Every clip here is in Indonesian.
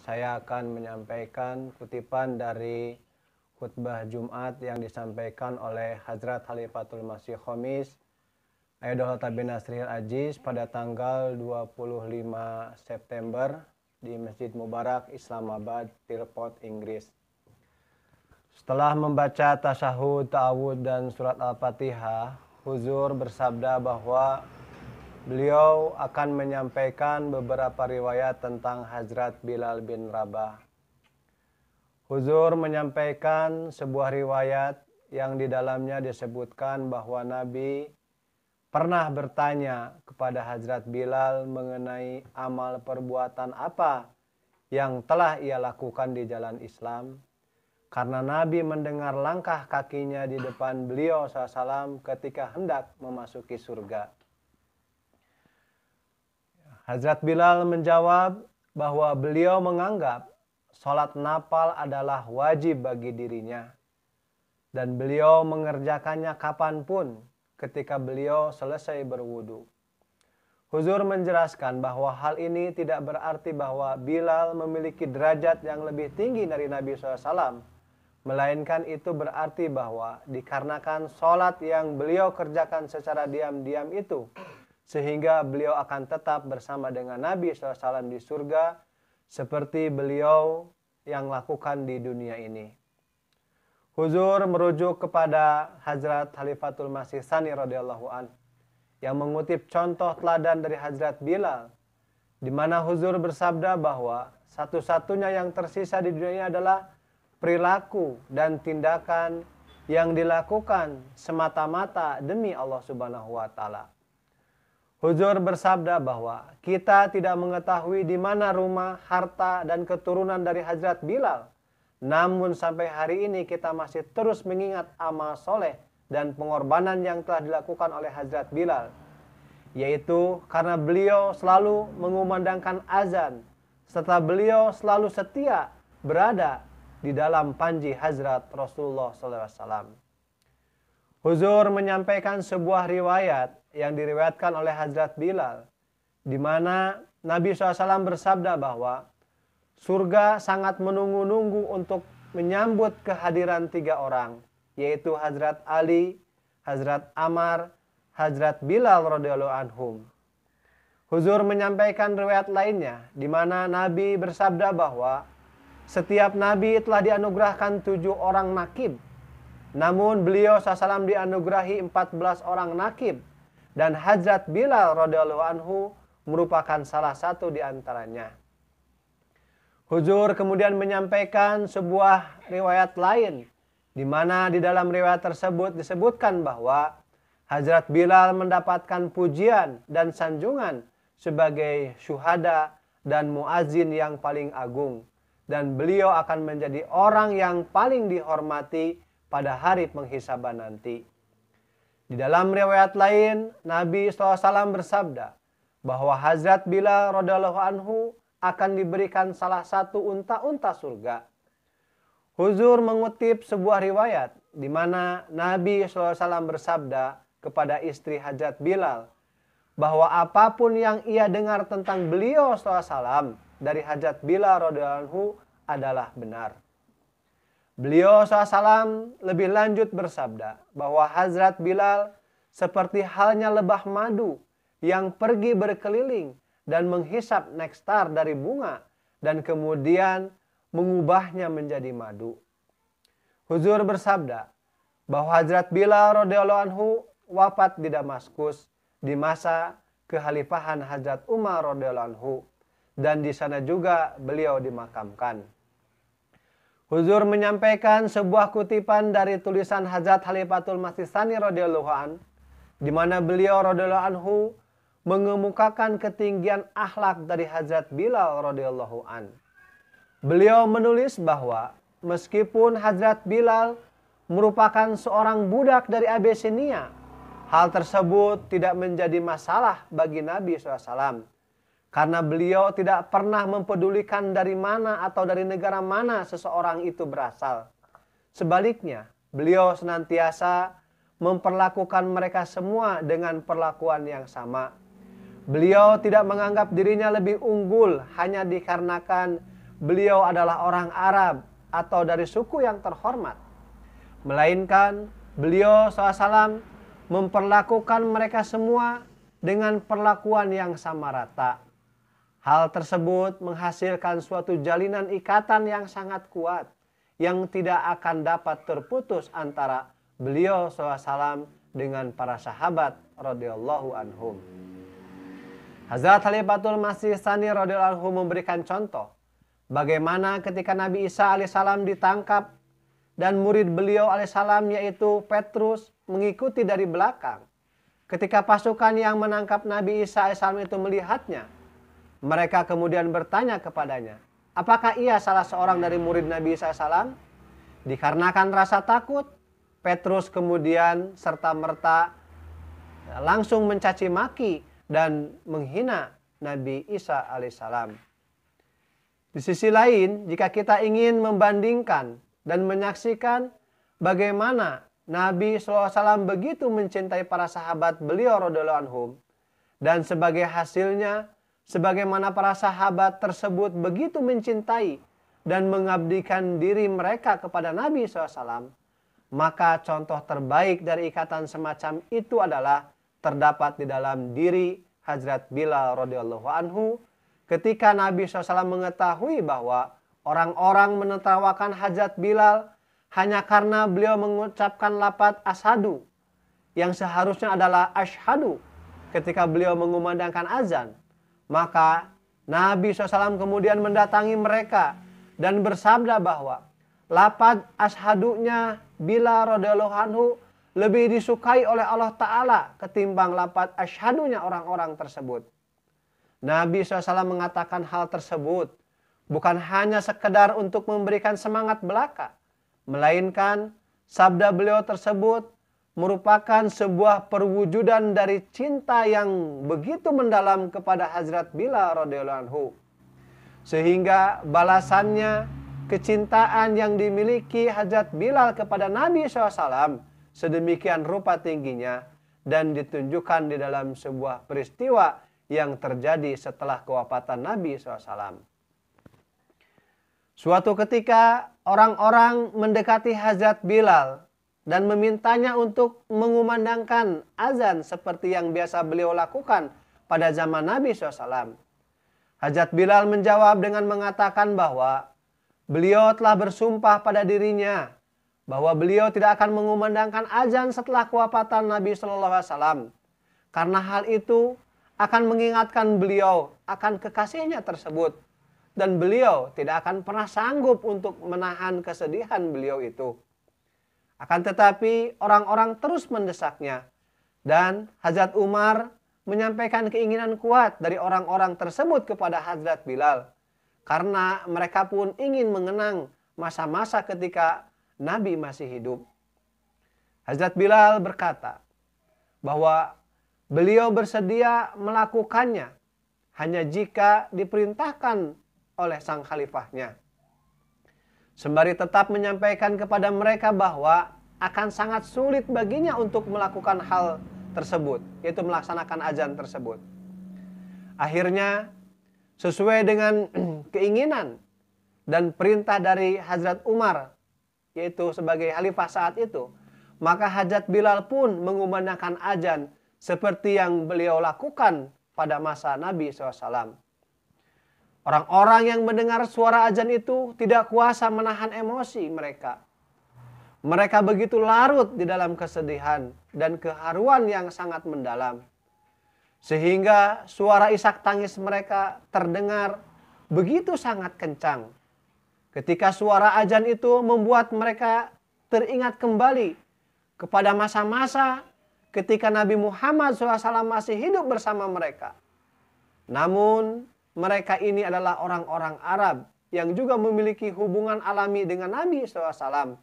Saya akan menyampaikan kutipan dari khutbah Jumat yang disampaikan oleh Hazrat Khalifatul Masih Khamis Ayyadullah Tabi Nasril Aziz pada tanggal 25 September di Masjid Mubarak Islamabad, Tilport, Inggris. Setelah membaca tasyahud, ta'awud, dan surat Al-Fatihah, Huzur bersabda bahwa beliau akan menyampaikan beberapa riwayat tentang Hazrat Bilal bin Rabah. Huzur menyampaikan sebuah riwayat yang di dalamnya disebutkan bahwa Nabi pernah bertanya kepada Hazrat Bilal mengenai amal perbuatan apa yang telah ia lakukan di jalan Islam. Karena Nabi mendengar langkah kakinya di depan beliau SAW ketika hendak memasuki surga. Hazrat Bilal menjawab bahwa beliau menganggap sholat nafal adalah wajib bagi dirinya. Dan beliau mengerjakannya kapanpun ketika beliau selesai berwudu. Huzur menjelaskan bahwa hal ini tidak berarti bahwa Bilal memiliki derajat yang lebih tinggi dari Nabi SAW. Melainkan itu berarti bahwa dikarenakan sholat yang beliau kerjakan secara diam-diam itu, sehingga beliau akan tetap bersama dengan Nabi SAW di surga seperti beliau yang lakukan di dunia ini. Huzur merujuk kepada Hazrat Khalifatul Masih Tsani radhiyallahu an yang mengutip contoh teladan dari Hazrat Bilal, di mana Huzur bersabda bahwa satu-satunya yang tersisa di dunia ini adalah perilaku dan tindakan yang dilakukan semata-mata demi Allah Subhanahu wa Ta'ala. Huzur bersabda bahwa kita tidak mengetahui di mana rumah, harta, dan keturunan dari Hazrat Bilal. Namun sampai hari ini kita masih terus mengingat amal soleh dan pengorbanan yang telah dilakukan oleh Hazrat Bilal. Yaitu karena beliau selalu mengumandangkan azan, serta beliau selalu setia berada di dalam panji Hazrat Rasulullah SAW. Huzur menyampaikan sebuah riwayat yang diriwayatkan oleh Hazrat Bilal, di mana Nabi SAW bersabda bahwa surga sangat menunggu-nunggu untuk menyambut kehadiran 3 orang, yaitu Hazrat Ali, Hazrat Ammar, Hazrat Bilal radhiyallahu anhum. Huzur menyampaikan riwayat lainnya, di mana Nabi bersabda bahwa setiap Nabi telah dianugerahkan 7 orang nakib. Namun beliau SAW dianugerahi 14 orang nakib. Dan Hazrat Bilal radhiyallahu anhu merupakan salah satu di antaranya. Huzur kemudian menyampaikan sebuah riwayat lain, di mana di dalam riwayat tersebut disebutkan bahwa Hazrat Bilal mendapatkan pujian dan sanjungan sebagai syuhada dan muazin yang paling agung. Dan beliau akan menjadi orang yang paling dihormati pada hari penghisaban nanti. Di dalam riwayat lain, Nabi SAW bersabda bahwa Hazrat Bilal radhiyallahu anhu akan diberikan salah satu unta-unta surga. Huzur mengutip sebuah riwayat di mana Nabi SAW bersabda kepada istri Hazrat Bilal bahwa apapun yang ia dengar tentang beliau SAW dari Hazrat Bilal radhiyallahu anhu adalah benar. Beliau SAW lebih lanjut bersabda bahwa Hazrat Bilal seperti halnya lebah madu yang pergi berkeliling dan menghisap nektar dari bunga dan kemudian mengubahnya menjadi madu. Huzur bersabda bahwa Hazrat Bilal radhiyallahu anhu wafat di Damaskus di masa kekhalifahan Hazrat Umar radhiyallahu anhu, dan di sana juga beliau dimakamkan. Huzur menyampaikan sebuah kutipan dari tulisan Hazrat Khalifatul Masih Tsani radhiyallahu an, di mana beliau radhiyallahu anhu mengemukakan ketinggian akhlak dari Hazrat Bilal radhiyallahu an. Beliau menulis bahwa meskipun Hazrat Bilal merupakan seorang budak dari Abyssinia, hal tersebut tidak menjadi masalah bagi Nabi SAW. Karena beliau tidak pernah mempedulikan dari mana atau dari negara mana seseorang itu berasal. Sebaliknya, beliau senantiasa memperlakukan mereka semua dengan perlakuan yang sama. Beliau tidak menganggap dirinya lebih unggul hanya dikarenakan beliau adalah orang Arab atau dari suku yang terhormat. Melainkan beliau SAW memperlakukan mereka semua dengan perlakuan yang sama rata. Hal tersebut menghasilkan suatu jalinan ikatan yang sangat kuat yang tidak akan dapat terputus antara beliau SAW dengan para sahabat radhiyallahu anhum. Hazrat Khalifatul Masih Tsani radhiyallahu anhu memberikan contoh bagaimana ketika Nabi Isa alaihissalam ditangkap dan murid beliau alaihissalam yaitu Petrus mengikuti dari belakang. Ketika pasukan yang menangkap Nabi Isa alaihissalam itu melihatnya, mereka kemudian bertanya kepadanya, apakah ia salah seorang dari murid Nabi Isa alaihissalam? Dikarenakan rasa takut, Petrus kemudian serta-merta langsung mencaci maki dan menghina Nabi Isa alaihissalam. Di sisi lain, jika kita ingin membandingkan dan menyaksikan bagaimana Nabi SAW begitu mencintai para sahabat beliau radhiyallahu anhum, dan sebagai hasilnya, sebagaimana para sahabat tersebut begitu mencintai dan mengabdikan diri mereka kepada Nabi SAW, maka contoh terbaik dari ikatan semacam itu adalah terdapat di dalam diri Hazrat Bilal radhiyallahu anhu ketika Nabi SAW mengetahui bahwa orang-orang menertawakan Hazrat Bilal hanya karena beliau mengucapkan lafaz asyhadu yang seharusnya adalah asyhadu ketika beliau mengumandangkan azan. Maka Nabi SAW kemudian mendatangi mereka dan bersabda bahwa lafaz asyhadunya Bilal radhiyallahu anhu lebih disukai oleh Allah Ta'ala ketimbang lafaz asyhadunya orang-orang tersebut. Nabi SAW mengatakan hal tersebut bukan hanya sekedar untuk memberikan semangat belaka, melainkan sabda beliau tersebut merupakan sebuah perwujudan dari cinta yang begitu mendalam kepada Hazrat Bilal radhiyallahu anhu. Sehingga balasannya, kecintaan yang dimiliki Hazrat Bilal kepada Nabi SAW sedemikian rupa tingginya dan ditunjukkan di dalam sebuah peristiwa yang terjadi setelah kewafatan Nabi SAW. Suatu ketika orang-orang mendekati Hazrat Bilal dan memintanya untuk mengumandangkan azan seperti yang biasa beliau lakukan pada zaman Nabi SAW. Hazrat Bilal menjawab dengan mengatakan bahwa beliau telah bersumpah pada dirinya bahwa beliau tidak akan mengumandangkan azan setelah kewafatan Nabi SAW. Karena hal itu akan mengingatkan beliau akan kekasihnya tersebut. Dan beliau tidak akan pernah sanggup untuk menahan kesedihan beliau itu. Akan tetapi orang-orang terus mendesaknya. Dan Hazrat Umar menyampaikan keinginan kuat dari orang-orang tersebut kepada Hazrat Bilal. Karena mereka pun ingin mengenang masa-masa ketika Nabi masih hidup. Hazrat Bilal berkata bahwa beliau bersedia melakukannya hanya jika diperintahkan oleh sang khalifahnya. Sembari tetap menyampaikan kepada mereka bahwa akan sangat sulit baginya untuk melakukan hal tersebut, yaitu melaksanakan azan tersebut. Akhirnya, sesuai dengan keinginan dan perintah dari Hazrat Umar, yaitu sebagai khalifah saat itu, maka Hazrat Bilal pun mengumandangkan azan seperti yang beliau lakukan pada masa Nabi SAW. Orang-orang yang mendengar suara azan itu tidak kuasa menahan emosi mereka. Mereka begitu larut di dalam kesedihan dan keharuan yang sangat mendalam. Sehingga suara isak tangis mereka terdengar begitu sangat kencang. Ketika suara azan itu membuat mereka teringat kembali kepada masa-masa ketika Nabi Muhammad SAW masih hidup bersama mereka. Namun mereka ini adalah orang-orang Arab yang juga memiliki hubungan alami dengan Nabi SAW.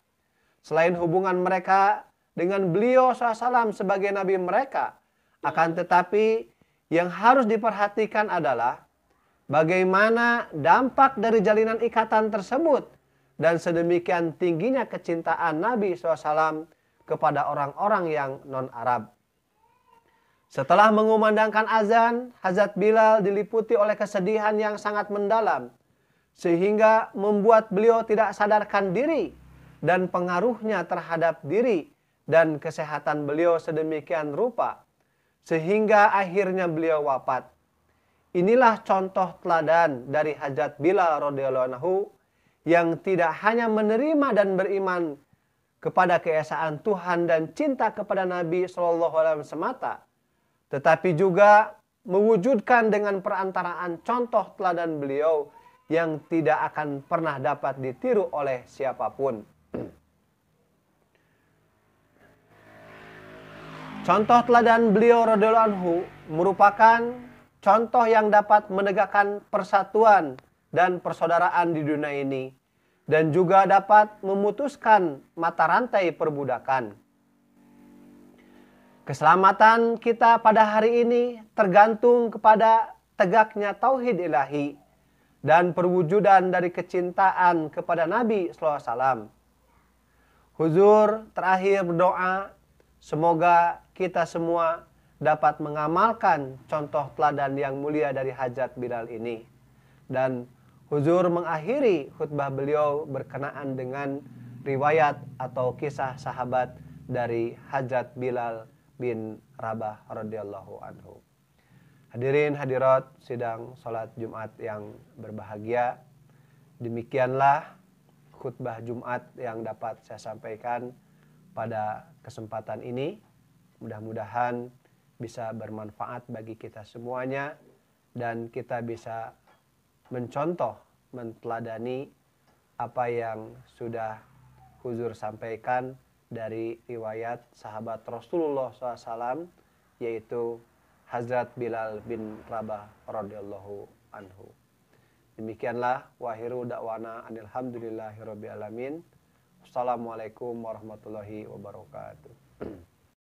Selain hubungan mereka dengan beliau SAW sebagai Nabi mereka. Akan tetapi yang harus diperhatikan adalah bagaimana dampak dari jalinan ikatan tersebut dan sedemikian tingginya kecintaan Nabi SAW kepada orang-orang yang non-Arab. Setelah mengumandangkan azan, Hazrat Bilal diliputi oleh kesedihan yang sangat mendalam, sehingga membuat beliau tidak sadarkan diri dan pengaruhnya terhadap diri dan kesehatan beliau sedemikian rupa, sehingga akhirnya beliau wafat. Inilah contoh teladan dari Hazrat Bilal radhiyallahu anhu yang tidak hanya menerima dan beriman kepada keesaan Tuhan dan cinta kepada Nabi SAW semata, tetapi juga mewujudkan dengan perantaraan contoh teladan beliau yang tidak akan pernah dapat ditiru oleh siapapun. Contoh teladan beliau radhiyallahu anhu merupakan contoh yang dapat menegakkan persatuan dan persaudaraan di dunia ini, dan juga dapat memutuskan mata rantai perbudakan. Keselamatan kita pada hari ini tergantung kepada tegaknya tauhid ilahi dan perwujudan dari kecintaan kepada Nabi SAW. Huzur terakhir berdoa, semoga kita semua dapat mengamalkan contoh teladan yang mulia dari Hazrat Bilal ini. Dan Huzur mengakhiri khutbah beliau berkenaan dengan riwayat atau kisah sahabat dari Hazrat Bilal bin Rabah radhiyallahu anhu. Hadirin hadirat sidang salat Jumat yang berbahagia, demikianlah khutbah Jumat yang dapat saya sampaikan pada kesempatan ini. Mudah-mudahan bisa bermanfaat bagi kita semuanya dan kita bisa mencontoh, menteladani apa yang sudah Huzur sampaikan dari riwayat sahabat Rasulullah SAW, yaitu Hazrat Bilal bin Rabah radhiyallahu anhu. Demikianlah wahiru da'wana alhamdulillahirabbil alamin. Wassalamualaikum warahmatullahi wabarakatuh.